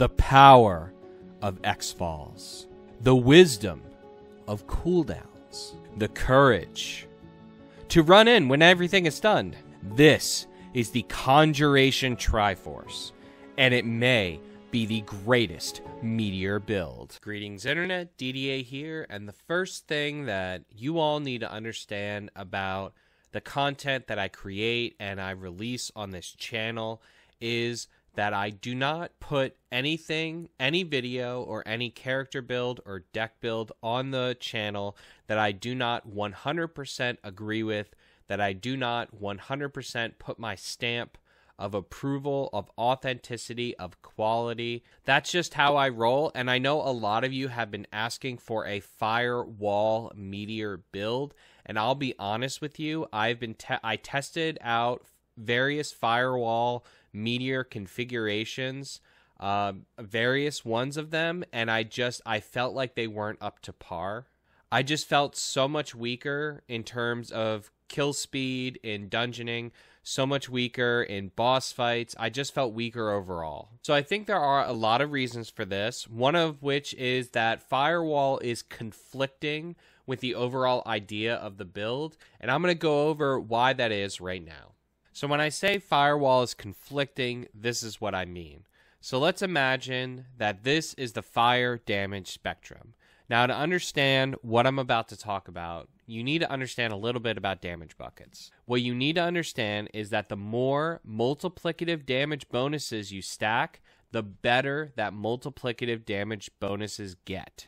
the power of Xfals, the wisdom of cooldowns, the courage to run in when everything is stunned. This is the Conjuration Triforce, and it may be the greatest Meteor build. Greetings Internet, DDA here, and the first thing that you all need to understand about the content that I create and I release on this channel is that I do not put anything, any video or any character build or deck build on the channel that I do not 100% agree with, that I do not 100% put my stamp of approval, of authenticity, of quality. That's just how I roll, and I know a lot of you have been asking for a Firewall Meteor build, and I'll be honest with you, I tested out various Firewall Meteor configurations, various ones of them, and I felt like they weren't up to par. I just felt so much weaker in terms of kill speed in dungeoning, so much weaker in boss fights. I just felt weaker overall. So I think there are a lot of reasons for this, one of which is that Firewall is conflicting with the overall idea of the build, and I'm going to go over why that is right now. So when I say Firewall is conflicting, this is what I mean. So let's imagine that this is the fire damage spectrum. Now, to understand what I'm about to talk about, you need to understand a little bit about damage buckets. What you need to understand is that the more multiplicative damage bonuses you stack, the better that multiplicative damage bonuses get.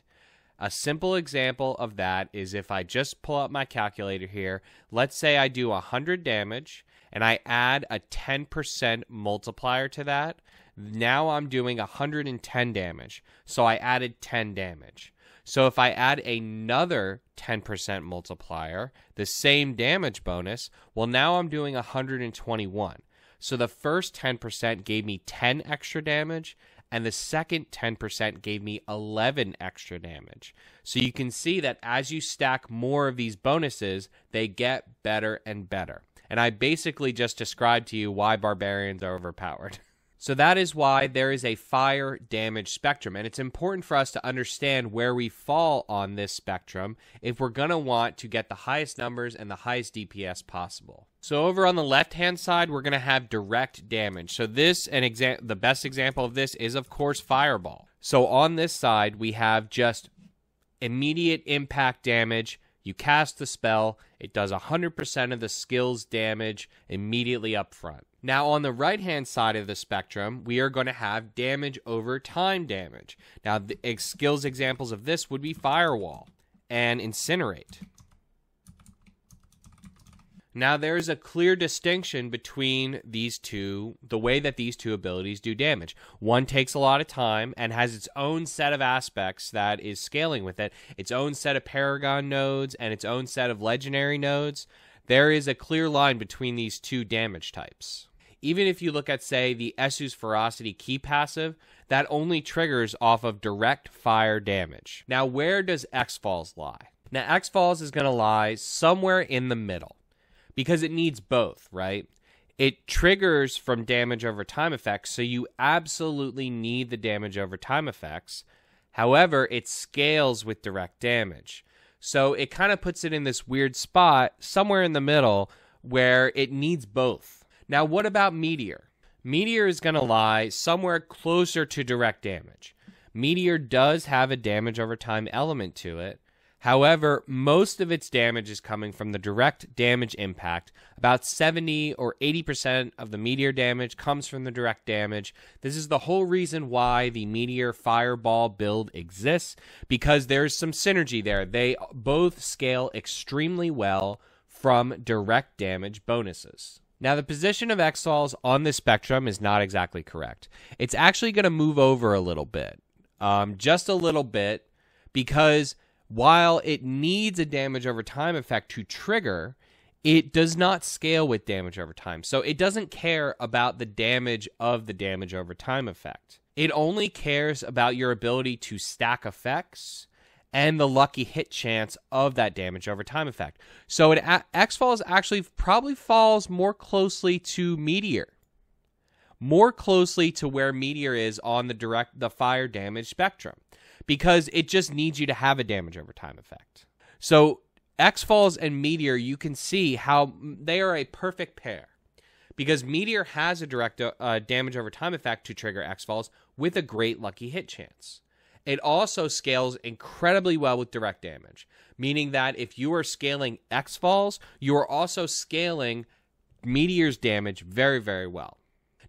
A simple example of that is if I just pull up my calculator here, let's say I do 100 damage, and I add a 10% multiplier to that. Now I'm doing 110 damage, so I added 10 damage. So if I add another 10% multiplier, the same damage bonus, well, now I'm doing 121. So the first 10% gave me 10 extra damage, and the second 10% gave me 11 extra damage. So you can see that as you stack more of these bonuses, they get better and better. And I basically just described to you why barbarians are overpowered. So that is why there is a fire damage spectrum, and it's important for us to understand where we fall on this spectrum if we're going to want to get the highest numbers and the highest DPS possible. So over on the left-hand side, we're going to have direct damage. So this, the best example of this is, of course, Fireball. So on this side, we have just immediate impact damage. You cast the spell, it does 100% of the skill's damage immediately up front. Now, on the right-hand side of the spectrum, we are going to have damage over time damage. Now, the skills examples of this would be Firewall and Incinerate. Now, there is a clear distinction between these two, the way that these two abilities do damage. One takes a lot of time and has its own set of aspects that is scaling with it, its own set of Paragon nodes and its own set of Legendary nodes. There is a clear line between these two damage types. Even if you look at, say, the Essu's Ferocity key passive, that only triggers off of direct fire damage. Now, where does Xfals lie? Now, Xfals is going to lie somewhere in the middle, because it needs both, right? It triggers from damage over time effects, so you absolutely need the damage over time effects. However, it scales with direct damage. So it kind of puts it in this weird spot, somewhere in the middle, where it needs both. Now, what about Meteor? Meteor is going to lie somewhere closer to direct damage. Meteor does have a damage over time element to it. However, most of its damage is coming from the direct damage impact. About 70 or 80% of the Meteor damage comes from the direct damage. This is the whole reason why the Meteor Fireball build exists, because there's some synergy there. They both scale extremely well from direct damage bonuses. Now, the position of Xfals on this spectrum is not exactly correct. It's actually going to move over a little bit, just a little bit, because while it needs a damage over time effect to trigger, it does not scale with damage over time. So it doesn't care about the damage of the damage over time effect. It only cares about your ability to stack effects and the lucky hit chance of that damage over time effect. So Xfals actually probably falls more closely to Meteor, more closely to where Meteor is on the fire damage spectrum, because it just needs you to have a damage over time effect. So Xfals and Meteor, you can see how they are a perfect pair, because Meteor has a direct damage over time effect to trigger Xfals with a great lucky hit chance. It also scales incredibly well with direct damage, meaning that if you are scaling Xfals, you are also scaling Meteor's damage very, very well.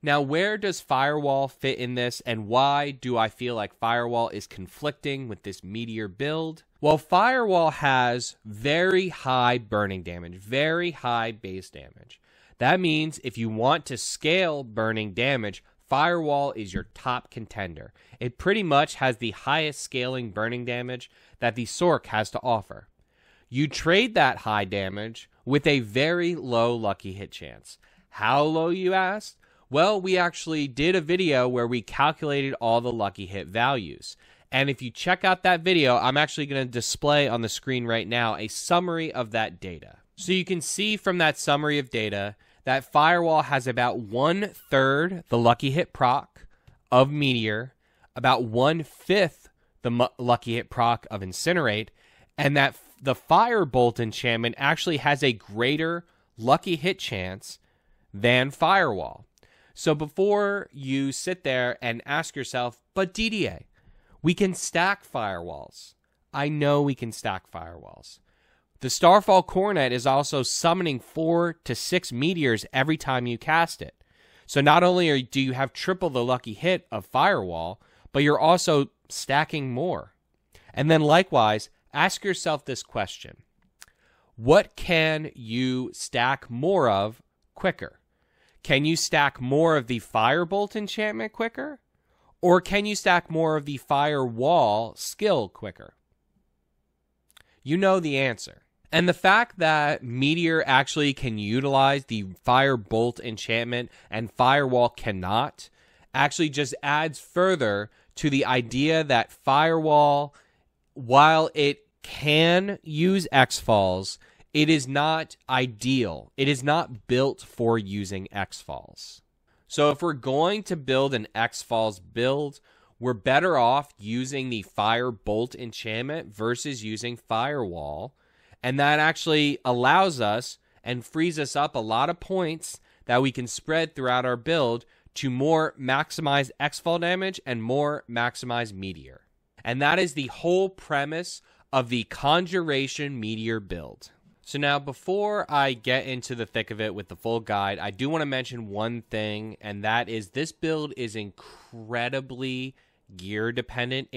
Now, where does Firewall fit in this, and why do I feel like Firewall is conflicting with this Meteor build? Well, Firewall has very high burning damage, very high base damage. That means if you want to scale burning damage, Firewall is your top contender. It pretty much has the highest scaling burning damage that the Sorc has to offer. You trade that high damage with a very low lucky hit chance. How low, you asked? Well, we actually did a video where we calculated all the lucky hit values. And if you check out that video, I'm actually going to display on the screen right now a summary of that data. So you can see from that summary of data that Firewall has about 1/3 the lucky hit proc of Meteor, about 1/5 the lucky hit proc of Incinerate, and that the Firebolt enchantment actually has a greater lucky hit chance than Firewall. So before you sit there and ask yourself, but DDA, we can stack firewalls. I know we can stack firewalls. The Starfall Coronet is also summoning 4 to 6 meteors every time you cast it. So not only do you have triple the lucky hit of Firewall, but you're also stacking more. And then likewise, ask yourself this question. What can you stack more of quicker? Can you stack more of the Firebolt enchantment quicker? Or can you stack more of the Firewall skill quicker? You know the answer. And the fact that Meteor actually can utilize the Firebolt enchantment and Firewall cannot actually just adds further to the idea that Firewall, while it can use Xfals, it is not ideal. It is not built for using Xfals. So if we're going to build an Xfals build, we're better off using the Firebolt enchantment versus using Firewall. And that actually allows us and frees us up a lot of points that we can spread throughout our build to more maximize Xfall damage and more maximize Meteor. And that is the whole premise of the Conjuration Meteor build. So now, before I get into the thick of it with the full guide, I do want to mention one thing, and that is this build is incredibly gear dependent,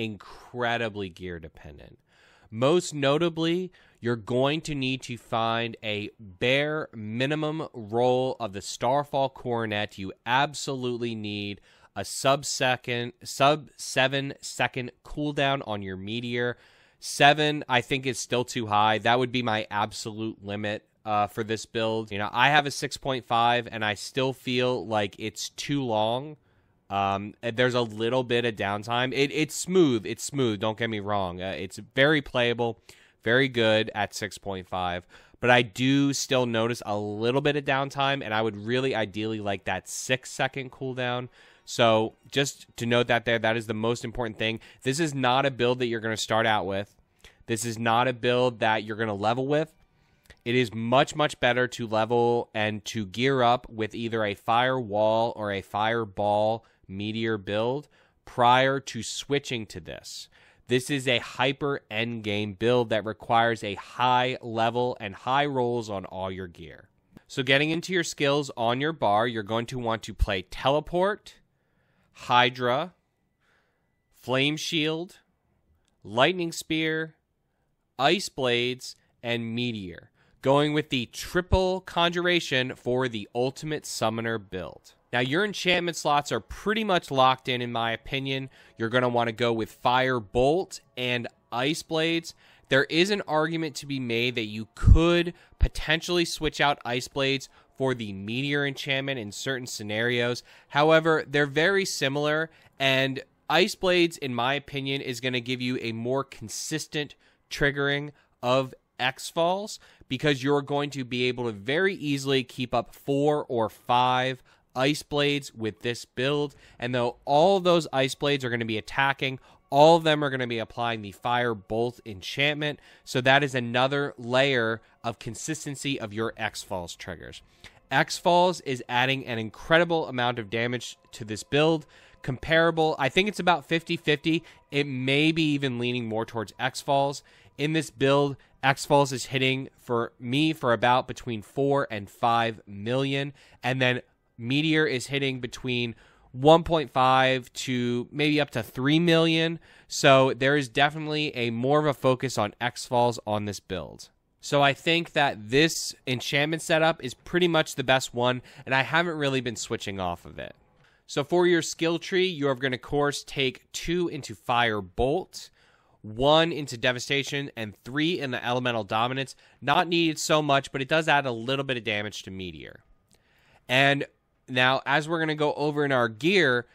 Most notably, you're going to need to find a bare minimum roll of the Starfall Coronet. You absolutely need a sub 7 second cooldown on your Meteor. 7, I think, is still too high. That would be my absolute limit for this build. You know, I have a 6.5, and I still feel like it's too long. There's a little bit of downtime. It's smooth. It's smooth. Don't get me wrong. It's very playable, very good at 6.5. But I do still notice a little bit of downtime, and I would really ideally like that 6 second cooldown. So just to note that there, that is the most important thing. This is not a build that you're going to start out with. This is not a build that you're going to level with. It is much, much better to level and to gear up with either a Firewall or a Fireball Meteor build prior to switching to this. This is a hyper endgame build that requires a high level and high rolls on all your gear. So getting into your skills on your bar, you're going to want to play Teleport, Hydra, Flame Shield, Lightning Spear, Ice Blades, and Meteor, going with the triple conjuration for the ultimate summoner build. Now, your enchantment slots are pretty much locked in my opinion. You're going to want to go with Firebolt and Ice Blades. There is an argument to be made that you could potentially switch out Ice Blades for the Meteor enchantment in certain scenarios. However, they're very similar, and Ice Blades, in my opinion, is going to give you a more consistent triggering of Xfals, because you're going to be able to very easily keep up 4 or 5 Ice Blades with this build, and though all those Ice Blades are going to be attacking, all of them are going to be applying the Fire Bolt enchantment, so that is another layer of consistency of your Xfals triggers. Xfals is adding an incredible amount of damage to this build. Comparable, I think it's about 50-50. It may be even leaning more towards Xfals. In this build, Xfals is hitting for me for about between 4 and 5 million, and then Meteor is hitting between 1.5 to maybe up to 3 million. So there is definitely a more of a focus on Xfals on this build. So I think that this enchantment setup is pretty much the best one, and I haven't really been switching off of it. So for your skill tree, you are going to, of course, take 2 into Fire Bolt, 1 into Devastation, and 3 in the Elemental Dominance. Not needed so much, but it does add a little bit of damage to Meteor. And now, as we're going to go over in our gear,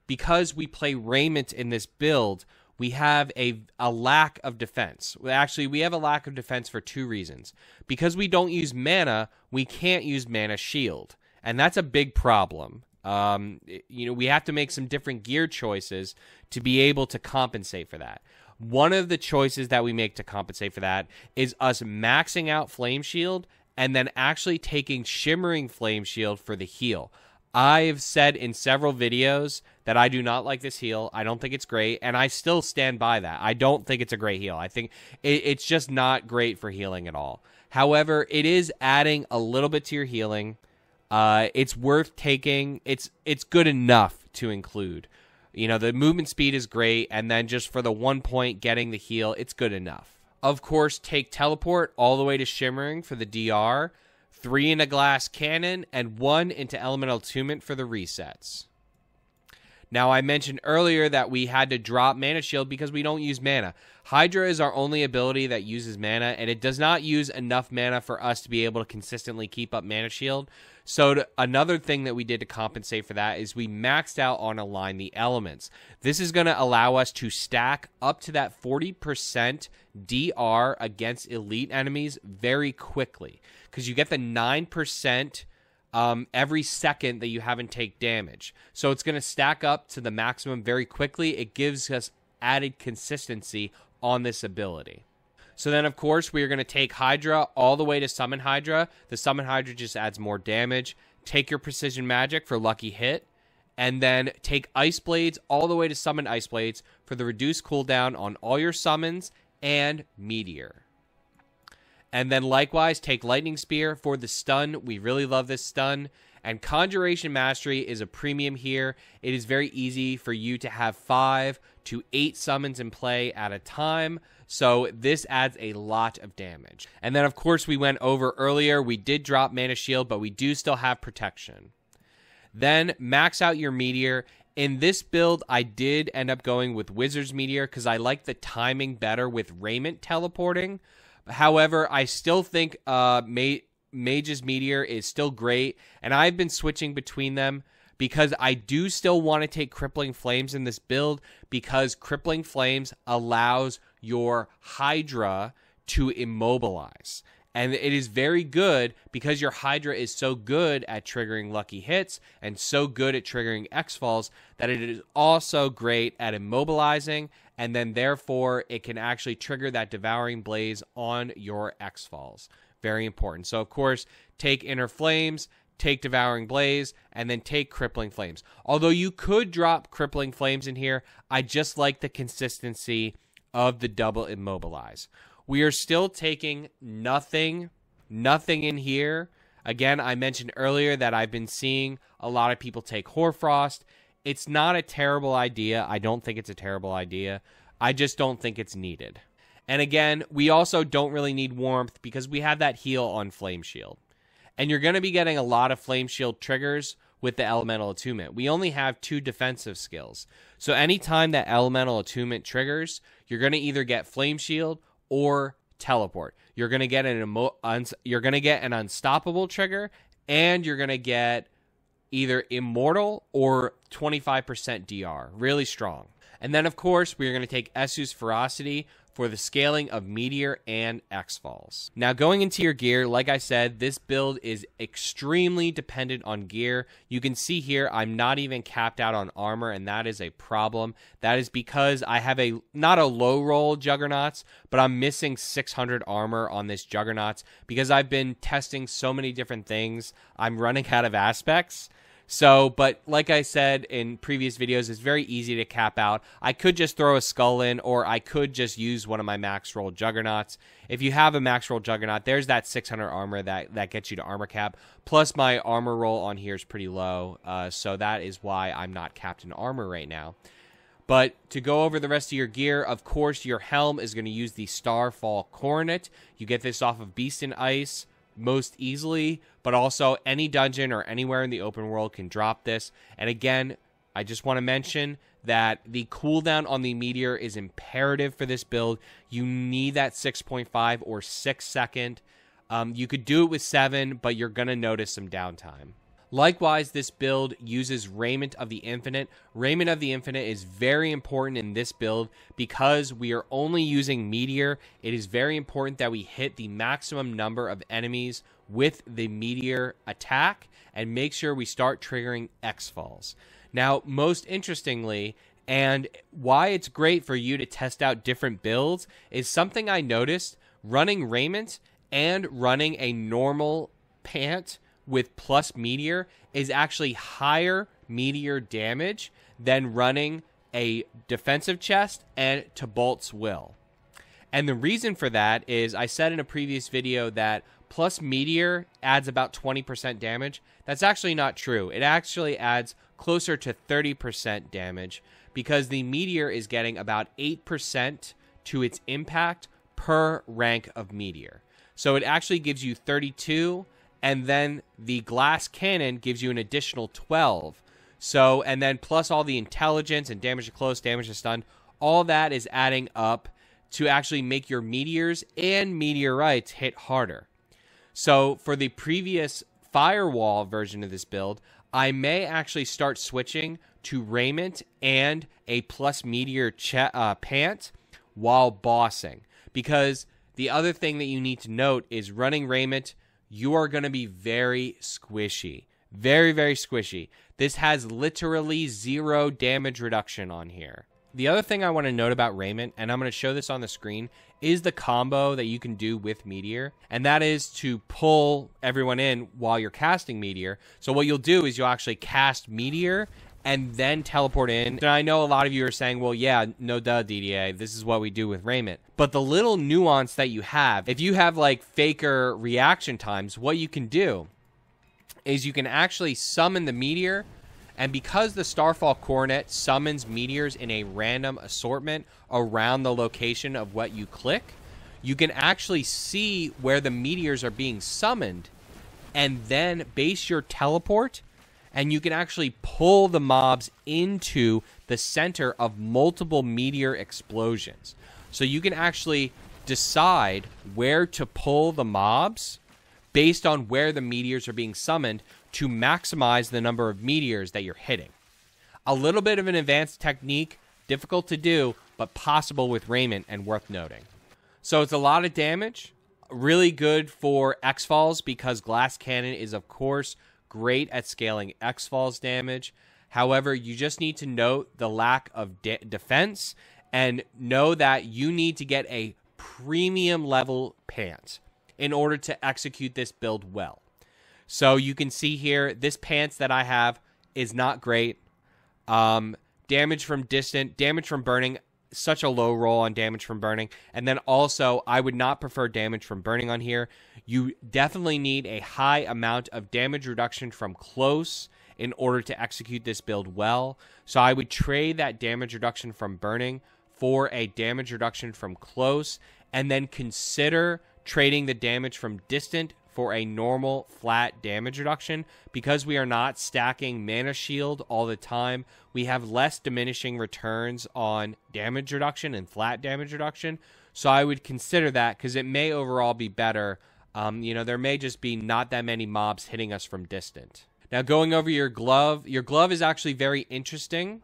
because we play Raiment in this build, we have a lack of defense. Actually, we have a lack of defense for 2 reasons. Because we don't use mana, we can't use Mana Shield. And that's a big problem. We have to make some different gear choices to be able to compensate for that. One of the choices that we make to compensate for that is us maxing out Flame Shield and then actually taking Shimmering Flame Shield for the heal. I've said in several videos that I do not like this heal. I don't think it's great, and I still stand by that. I don't think it's a great heal. I think it's just not great for healing at all. However, it is adding a little bit to your healing. It's worth taking. It's good enough to include. The movement speed is great, and then just for the 1 point getting the heal, it's good enough. Of course, take Teleport all the way to Shimmering for the DR, 3 into Glass Cannon, and 1 into Elemental Attunement for the resets. Now, I mentioned earlier that we had to drop Mana Shield because we don't use mana. Hydra is our only ability that uses mana, and it does not use enough mana for us to be able to consistently keep up Mana Shield. So another thing that we did to compensate for that is we maxed out on Align the Elements. This is going to allow us to stack up to that 40% DR against elite enemies very quickly, because you get the 9% every second that you haven't take damage. So it's going to stack up to the maximum very quickly. It gives us added consistency on this ability. So then, of course, we are going to take Hydra all the way to Summon Hydra. The Summon Hydra just adds more damage. Take your Precision Magic for Lucky Hit. And then take Ice Blades all the way to Summon Ice Blades for the reduced cooldown on all your summons and Meteor. And then likewise, take Lightning Spear for the stun. We really love this stun. And Conjuration Mastery is a premium here. It is very easy for you to have 5 to 8 summons in play at a time. So this adds a lot of damage. And then, of course, we went over earlier. We did drop Mana Shield, but we do still have protection. Then max out your Meteor. In this build, I did end up going with Wizard's Meteor because I like the timing better with Raiment teleporting. However, I still think Mage's Meteor is still great, and I've been switching between them because I do still want to take Crippling Flames in this build, because Crippling Flames allows your Hydra to immobilize. And it is very good because your Hydra is so good at triggering lucky hits and so good at triggering Xfals that it is also great at immobilizing, and then therefore it can actually trigger that Devouring Blaze on your Xfals. Very important. So, of course, take Inner Flames, take Devouring Blaze, and then take Crippling Flames. Although you could drop Crippling Flames in here, I just like the consistency of the double immobilize. We are still taking nothing in here. Again, I mentioned earlier that I've been seeing a lot of people take Hoarfrost. It's not a terrible idea. I don't think it's a terrible idea. I just don't think it's needed. And again, we also don't really need Warmth because we have that heal on Flame Shield. And you're going to be getting a lot of Flame Shield triggers with the Elemental Attunement. We only have 2 defensive skills. So anytime that Elemental Attunement triggers, you're going to either get Flame Shield or Teleport. You're going to get an Unstoppable trigger, and you're going to get either Immortal or 25% DR. Really strong. And then, of course, we're going to take Essu's Ferocity for the scaling of Meteor and Xfals. Now, going into your gear, like I said, this build is extremely dependent on gear. You can see here, I'm not even capped out on armor, and that is a problem. That is because I have not a low roll Juggernauts, but I'm missing 600 armor on this Juggernauts because I've been testing so many different things. I'm running out of aspects. So, but like I said in previous videos, it's very easy to cap out. I could just throw a skull in, or I could just use one of my max roll Juggernauts. If you have a max roll Juggernaut, there's that 600 armor that gets you to armor cap. Plus, my armor roll on here is pretty low, so that is why I'm not capped in armor right now. But to go over the rest of your gear, of course, your helm is going to use the Starfall Coronet. You get this off of Beast in Ice most easily, but also any dungeon or anywhere in the open world can drop this. And again, I just want to mention that the cooldown on the Meteor is imperative for this build. You need that 6.5 or 6 second. You could do it with 7, but you're going to notice some downtime. Likewise, this build uses Raiment of the Infinite. Raiment of the Infinite is very important in this build because we are only using Meteor. It is very important that we hit the maximum number of enemies with the Meteor attack and make sure we start triggering Xfals. Now, most interestingly, and why it's great for you to test out different builds, is something I noticed running Raiment and running a normal pant with plus Meteor is actually higher Meteor damage than running a defensive chest and to Bolt's Will. And the reason for that is I said in a previous video that plus Meteor adds about 20% damage. That's actually not true. It actually adds closer to 30% damage because the Meteor is getting about 8% to its impact per rank of Meteor. So it actually gives you 32, and then the glass cannon gives you an additional 12. So, and then plus all the intelligence and damage to close, damage to stun, all that is adding up to actually make your meteors and meteorites hit harder. So for the previous Firewall version of this build, I may actually start switching to Raiment and a plus Meteor pant while bossing. Because the other thing that you need to note is running Raiment, you are going to be very squishy. Very, very squishy. This has literally 0 damage reduction on here. The other thing I want to note about Raiment, and I'm going to show this on the screen, is the combo that you can do with Meteor. And that is to pull everyone in while you're casting Meteor. So what you'll do is you'll actually cast Meteor and then teleport in. And I know a lot of you are saying, well, yeah, no duh, DDA. This is what we do with Raiment. But the little nuance that you have, if you have like faker reaction times, what you can do is you can actually summon the Meteor. And because the Starfall Coronet summons meteors in a random assortment around the location of what you click, you can actually see where the meteors are being summoned and then base your teleport, and you can actually pull the mobs into the center of multiple meteor explosions. So you can actually decide where to pull the mobs based on where the meteors are being summoned to maximize the number of meteors that you're hitting. A little bit of an advanced technique, difficult to do, but possible with Raiment and worth noting. So it's a lot of damage, really good for Xfals because Glass Cannon is, of course, great at scaling Xfals damage. However, you just need to note the lack of defense and know that you need to get a premium level pant in order to execute this build well. So you can see here, this pants that I have is not great. Damage from distant, damage from burning, such a low roll on damage from burning. And then also, I would not prefer damage from burning on here. You definitely need a high amount of damage reduction from close in order to execute this build well. So I would trade that damage reduction from burning for a damage reduction from close, and then consider trading the damage from distant for a normal flat damage reduction. Because we are not stacking mana shield all the time, we have less diminishing returns on damage reduction and flat damage reduction. So I would consider that because it may overall be better. There may just be not that many mobs hitting us from distant. Now going over your glove is actually very interesting.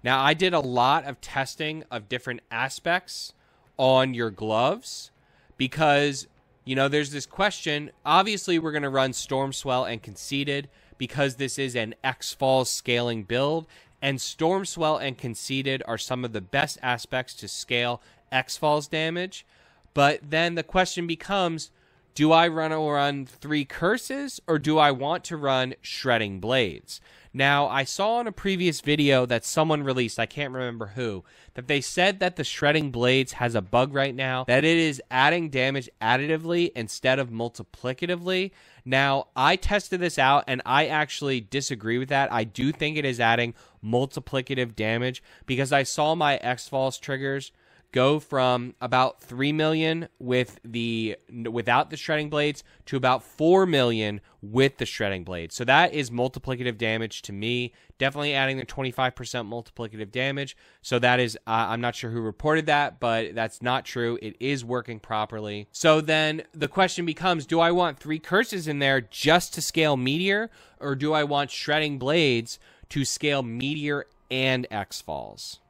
Now, I did a lot of testing of different aspects on your gloves because, you know, there's this question. Obviously, we're going to run Stormswell and Conceited because this is an Xfals scaling build, and Stormswell and Conceited are some of the best aspects to scale Xfals damage. But then the question becomes, do I run 3 curses, or do I want to run Shredding Blades? Now, I saw in a previous video that someone released, I can't remember who, that they said that the Shredding Blades has a bug right now, that it is adding damage additively instead of multiplicatively. Now, I tested this out, and I actually disagree with that. I do think it is adding multiplicative damage because I saw my Xfals triggers go from about 3 million without the Shredding Blades to about 4 million with the Shredding Blades. So that is multiplicative damage to me. Definitely adding the 25% multiplicative damage. So that is, I'm not sure who reported that, but that's not true. It is working properly. So then the question becomes, do I want 3 curses in there just to scale Meteor, or do I want Shredding Blades to scale Meteor and Xfals?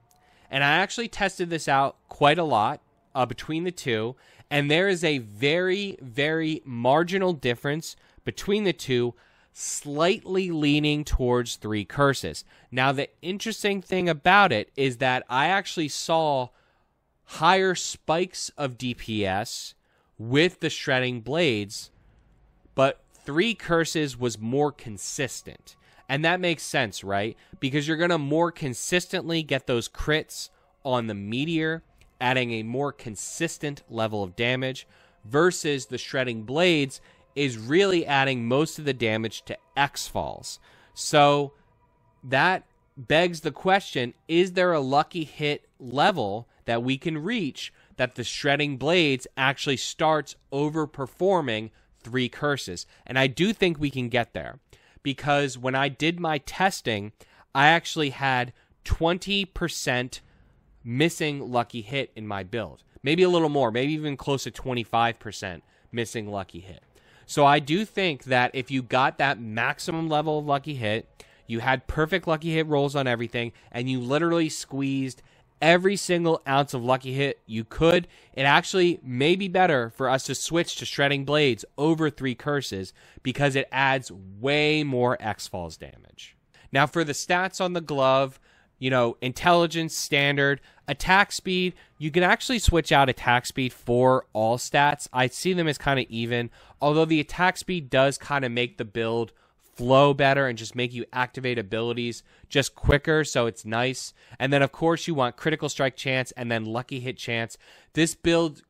And I actually tested this out quite a lot between the two, and there is a very, very marginal difference between the two, slightly leaning towards 3 curses. Now, the interesting thing about it is that I actually saw higher spikes of DPS with the Shredding Blades, but 3 curses was more consistent. And that makes sense, right? Because you're going to more consistently get those crits on the Meteor, adding a more consistent level of damage, versus the Shredding Blades is really adding most of the damage to Xfals. So that begs the question, is there a lucky hit level that we can reach that the Shredding Blades actually starts overperforming 3 curses? And I do think we can get there, because when I did my testing, I actually had 20% missing lucky hit in my build. Maybe a little more, maybe even close to 25% missing lucky hit. So I do think that if you got that maximum level of lucky hit, you had perfect lucky hit rolls on everything, and you literally squeezed every single ounce of lucky hit you could, it actually may be better for us to switch to Shredding Blades over 3 curses because it adds way more Xfals damage. Now, for the stats on the glove, you know, intelligence, standard, attack speed, you can actually switch out attack speed for all stats. I see them as kind of even, although the attack speed does kind of make the build flow better and just make you activate abilities just quicker, so it's nice. And then, of course, you want critical strike chance and then lucky hit chance. This build,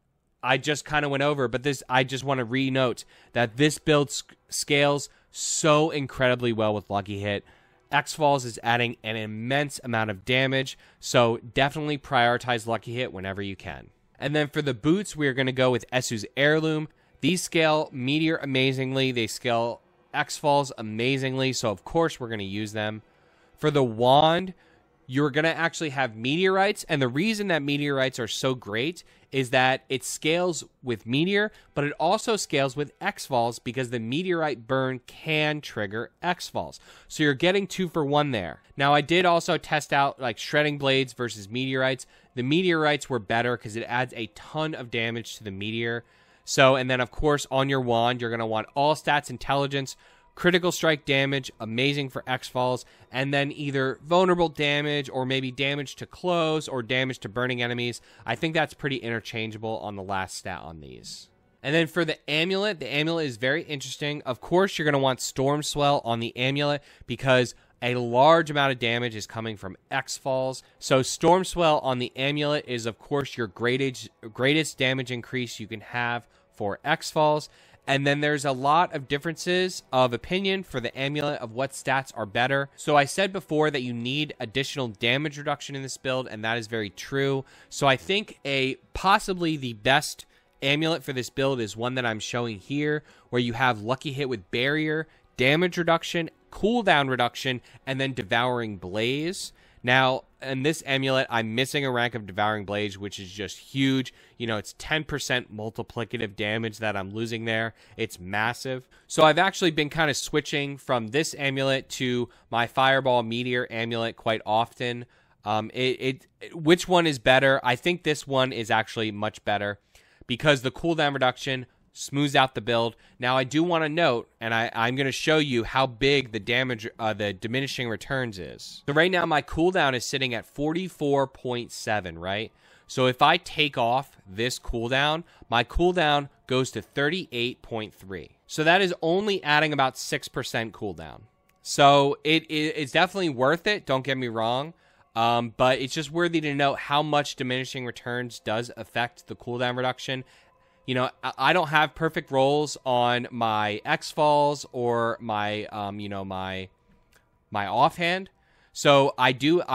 I just kind of went over, but this, I just want to re-note that this build scales so incredibly well with lucky hit. Xfals is adding an immense amount of damage, so definitely prioritize lucky hit whenever you can. And then for the boots, we're going to go with Esu's Heirloom. These scale Meteor amazingly. They scale Xfals amazingly, so of course we're going to use them. For the wand, you're going to actually have meteorites, and the reason that meteorites are so great is that it scales with Meteor, but it also scales with Xfals because the meteorite burn can trigger Xfals. So you're getting 2 for 1 there. Now, I did also test out like Shredding Blades versus meteorites. The meteorites were better because it adds a ton of damage to the Meteor. So, and then of course on your wand, you're going to want all stats intelligence, critical strike damage, amazing for Xfals, and then either vulnerable damage or maybe damage to close or damage to burning enemies. I think that's pretty interchangeable on the last stat on these. And then for the amulet is very interesting. Of course, you're going to want Stormswell on the amulet because a large amount of damage is coming from Xfals. So Stormswell on the amulet is, of course, your greatest damage increase you can have for Xfals. And then there's a lot of differences of opinion for the amulet of what stats are better. So I said before that you need additional damage reduction in this build, and that is very true. So I think possibly the best amulet for this build is one that I'm showing here, where you have lucky hit with barrier, damage reduction, cooldown reduction, and then Devouring Blaze. Now, in this amulet, I'm missing a rank of Devouring Blaze, which is just huge. You know, it's 10% multiplicative damage that I'm losing there. It's massive. So I've actually been kind of switching from this amulet to my Fireball Meteor amulet quite often. Which one is better? I think this one is actually much better because the cooldown reduction smooths out the build. Now, I do want to note, and I'm going to show you how big the damage, the diminishing returns is. So right now, my cooldown is sitting at 44.7, right? So if I take off this cooldown, my cooldown goes to 38.3. So that is only adding about 6% cooldown. So it's definitely worth it, don't get me wrong. But it's just worthy to note how much diminishing returns does affect the cooldown reduction. You know, I don't have perfect rolls on my Xfals or my, my offhand. So I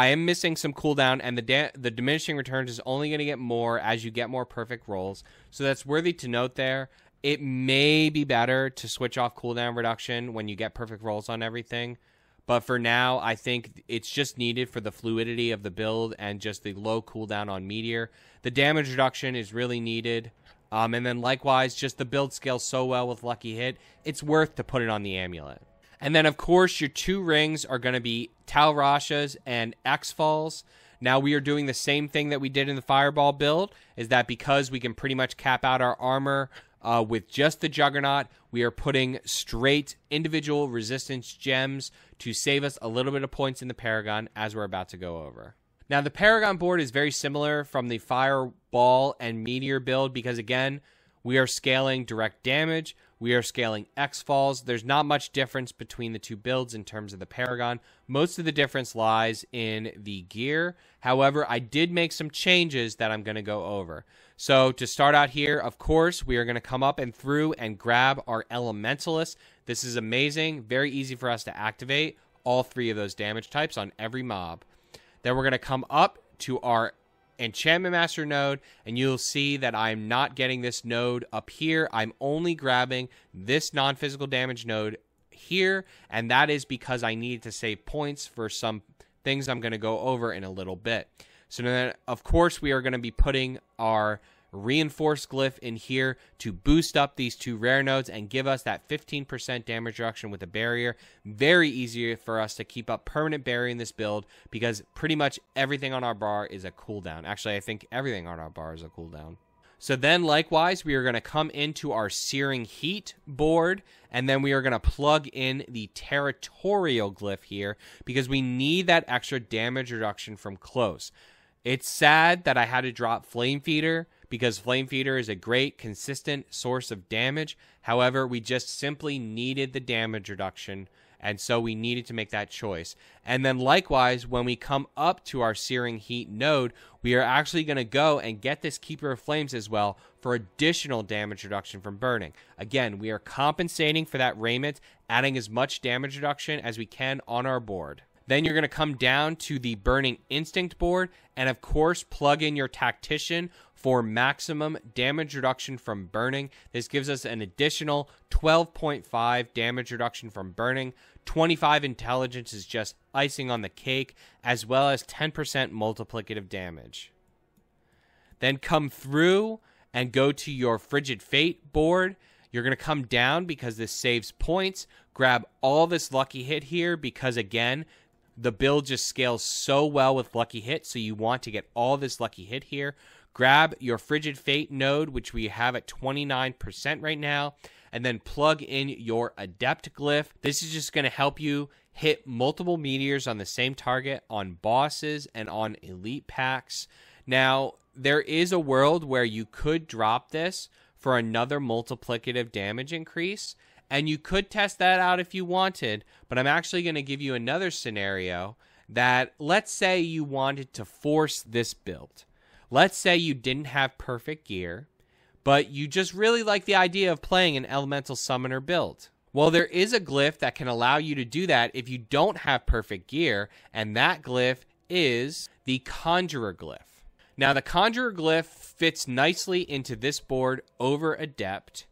am missing some cooldown, and the diminishing returns is only going to get more as you get more perfect rolls. So that's worthy to note there. It may be better to switch off cooldown reduction when you get perfect rolls on everything. But for now, I think it's just needed for the fluidity of the build and just the low cooldown on Meteor. The damage reduction is really needed. And then likewise, just the build scales so well with Lucky Hit, it's worth to put it on the amulet. And then, of course, your two rings are going to be Tal Rasha's and Xfals. Now, we are doing the same thing that we did in the Fireball build, is that because we can pretty much cap out our armor with just the Juggernaut, we are putting straight individual resistance gems to save us a little bit of points in the Paragon, as we're about to go over. Now, the Paragon board is very similar from the Fireball and Meteor build because, again, we are scaling direct damage. We are scaling Xfals. There's not much difference between the two builds in terms of the Paragon. Most of the difference lies in the gear. However, I did make some changes that I'm going to go over. So to start out here, of course, we are going to come up and through and grab our Elementalist. This is amazing. Very easy for us to activate all three of those damage types on every mob. Then we're going to come up to our Enchantment Master node, and you'll see that I'm not getting this node up here. I'm only grabbing this non-physical damage node here, and that is because I need to save points for some things I'm going to go over in a little bit. So then, of course, we are going to be putting our Reinforced Glyph in here to boost up these two rare nodes and give us that 15% damage reduction with a barrier. Very easy for us to keep up permanent barrier in this build because pretty much everything on our bar is a cooldown. Actually, I think everything on our bar is a cooldown. So then, likewise, we are going to come into our Searing Heat board, and then we are going to plug in the Territorial Glyph here because we need that extra damage reduction from close. It's sad that I had to drop Flame Feeder because Flame Feeder is a great, consistent source of damage. However, we just simply needed the damage reduction, and so we needed to make that choice. And then likewise, when we come up to our Searing Heat node, we are actually going to go and get this Keeper of Flames as well for additional damage reduction from burning. Again, we are compensating for that raiment, adding as much damage reduction as we can on our board. Then you're going to come down to the Burning Instinct board and, of course, plug in your Tactician for maximum damage reduction from burning. This gives us an additional 12.5 damage reduction from burning. 25 intelligence is just icing on the cake, as well as 10% multiplicative damage. Then come through and go to your Frigid Fate board. You're going to come down because this saves points. Grab all this Lucky Hit here because, again, the build just scales so well with Lucky Hit, so you want to get all this Lucky Hit here. Grab your Frigid Fate node, which we have at 29% right now, and then plug in your Adept Glyph. This is just going to help you hit multiple meteors on the same target on bosses and on elite packs. Now, there is a world where you could drop this for another multiplicative damage increase, and you could test that out if you wanted, but I'm actually going to give you another scenario that, let's say you wanted to force this build. Let's say you didn't have perfect gear, but you just really like the idea of playing an Elemental Summoner build. Well, there is a glyph that can allow you to do that if you don't have perfect gear, and that glyph is the Conjurer Glyph. Now, the Conjurer Glyph fits nicely into this board over Adept,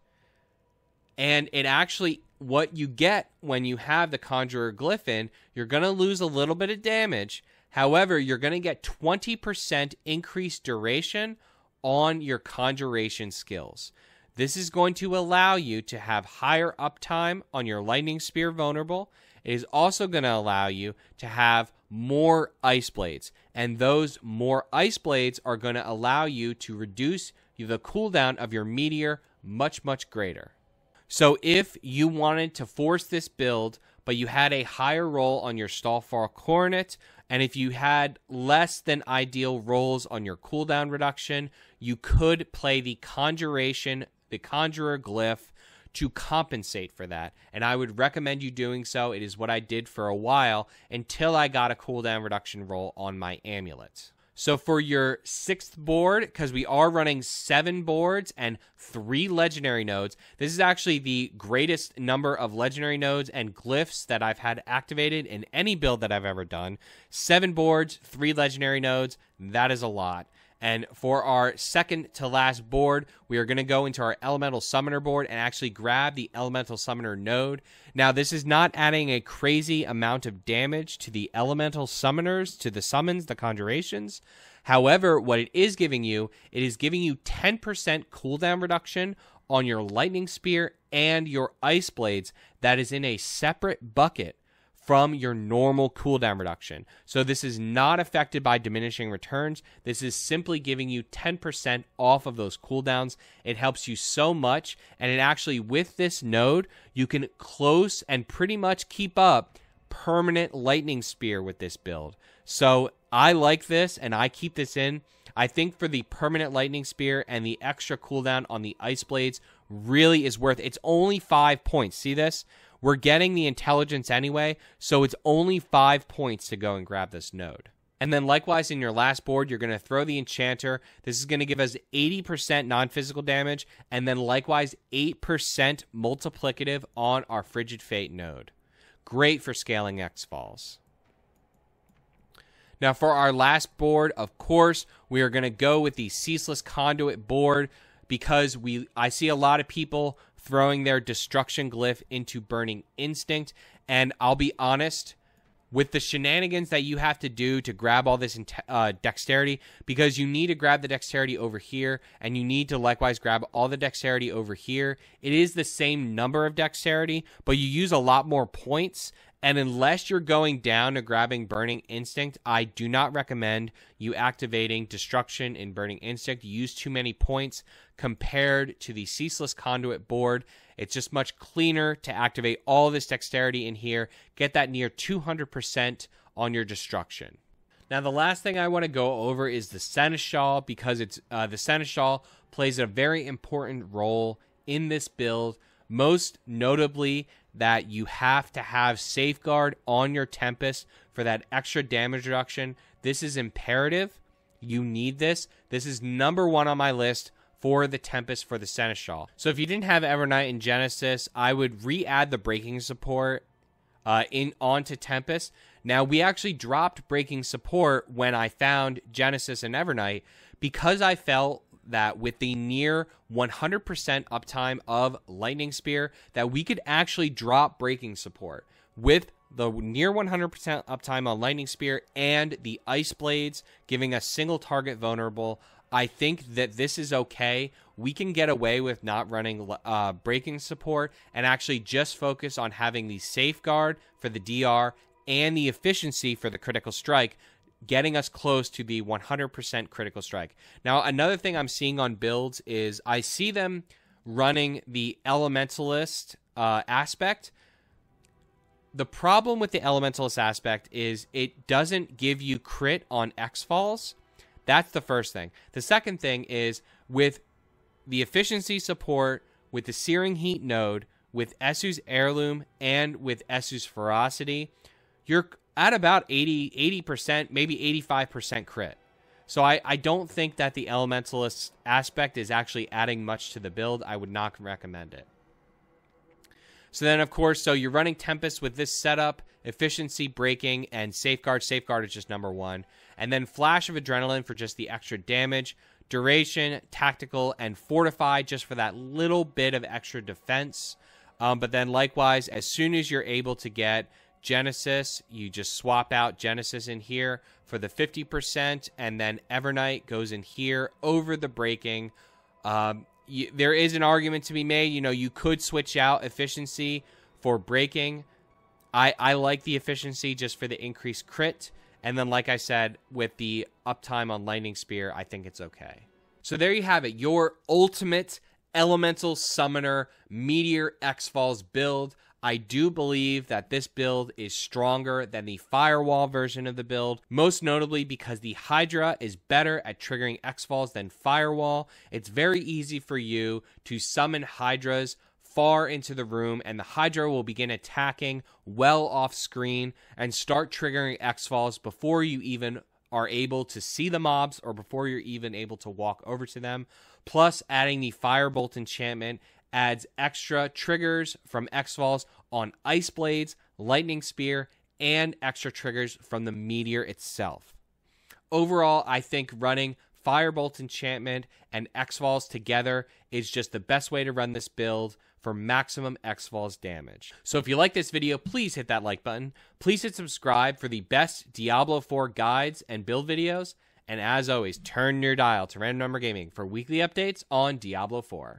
and it actually, what you get when you have the Conjurer Glyph in, you're going to lose a little bit of damage. However, you're going to get 20% increased duration on your Conjuration skills. This is going to allow you to have higher uptime on your Lightning Spear vulnerable. It is also going to allow you to have more Ice Blades. and those more Ice Blades are going to allow you to reduce the cooldown of your Meteor much, much greater. So if you wanted to force this build, but you had a higher roll on your Starfall Coronet, and if you had less than ideal rolls on your cooldown reduction, you could play the Conjuration, the Conjurer Glyph, to compensate for that. And I would recommend you doing so. It is what I did for a while until I got a cooldown reduction roll on my amulet. So for your 6th board, because we are running 7 boards and 3 legendary nodes, this is actually the greatest number of legendary nodes and glyphs that I've had activated in any build that I've ever done. 7 boards, 3 legendary nodes, that is a lot. And for our second to last board, we are going to go into our Elemental Summoner board and actually grab the Elemental Summoner node. Now, this is not adding a crazy amount of damage to the Elemental Summoners, to the summons, the conjurations. However, what it is giving you, it is giving you 10% cooldown reduction on your Lightning Spear and your Ice Blades. That is in a separate bucket from your normal cooldown reduction. So this is not affected by diminishing returns. This is simply giving you 10% off of those cooldowns. It helps you so much, and it actually, with this node, you can close and pretty much keep up permanent Lightning Spear with this build. So I like this, and I keep this in. I think for the permanent Lightning Spear and the extra cooldown on the Ice Blades really is worth it. It's only 5 points. See this? We're getting the intelligence anyway, so it's only 5 points to go and grab this node. And then likewise in your last board, you're going to throw the Enchanter. This is going to give us 80% non-physical damage, and then likewise 8% multiplicative on our Frigid Fate node. Great for scaling Xfals. Now for our last board, of course, we are going to go with the Ceaseless Conduit board because I see a lot of people throwing their Destruction Glyph into Burning Instinct, and I'll be honest, with the shenanigans that you have to do to grab all this dexterity, because you need to grab the dexterity over here, and you need to likewise grab all the dexterity over here. It is the same number of dexterity, but you use a lot more points, and unless you're going down to grabbing Burning Instinct, I do not recommend you activating Destruction in Burning Instinct. You use too many points compared to the Ceaseless Conduit board. It's just much cleaner to activate all this dexterity in here. Get that near 200% on your Destruction. Now, the last thing I want to go over is the Seneschal, because it's the Seneschal plays a very important role in this build, most notably that you have to have Safeguard on your Tempest for that extra damage reduction. This is imperative. You need this. This is number 1 on my list for the Tempest for the Seneschal. So if you didn't have Evernight in Genesis, I would re-add the breaking support onto Tempest. Now, we actually dropped breaking support when I found Genesis and Evernight because I felt that with the near 100% uptime of Lightning Spear, that we could actually drop breaking support. With the near 100% uptime on Lightning Spear and the Ice Blades giving us single target vulnerable, I think that this is okay. We can get away with not running breaking support and actually just focus on having the Safeguard for the DR and the efficiency for the critical strike, getting us close to the 100% critical strike. Now, another thing I'm seeing on builds is I see them running the Elementalist aspect. The problem with the Elementalist aspect is it doesn't give you crit on Xfals. That's the first thing. The second thing is with the efficiency support, with the Searing Heat node, with Esu's Heirloom, and with Esu's Ferocity, you're at about 80%, maybe 85% crit. So I don't think that the Elementalist aspect is actually adding much to the build. I would not recommend it. So then, of course, so you're running Tempest with this setup, efficiency, breaking, and Safeguard. Safeguard is just number 1. And then Flash of Adrenaline for just the extra damage. Duration, Tactical, and Fortify just for that little bit of extra defense. But then likewise, as soon as you're able to get Genesis, you just swap out Genesis in here for the 50%, and then Evernight goes in here over the breaking. There is an argument to be made. You know, you could switch out efficiency for breaking. I like the efficiency just for the increased crit, And then, like I said, with the uptime on Lightning Spear, I think it's okay. So there you have it, your ultimate Elemental Summoner Meteor Xfals build. I do believe that this build is stronger than the Firewall version of the build, most notably because the Hydra is better at triggering Xfals than Firewall. It's very easy for you to summon Hydras far into the room, and the Hydra will begin attacking well off screen and start triggering Xfals before you even are able to see the mobs or before you're even able to walk over to them. Plus, adding the Firebolt enchantment adds extra triggers from Xfals on Ice Blades, Lightning Spear, and extra triggers from the Meteor itself. Overall, I think running Firebolt enchantment and Xfals together is just the best way to run this build for maximum Xfals damage. So if you like this video, please hit that like button. Please hit subscribe for the best Diablo 4 guides and build videos. And as always, turn your dial to Random Number Gaming for weekly updates on Diablo 4.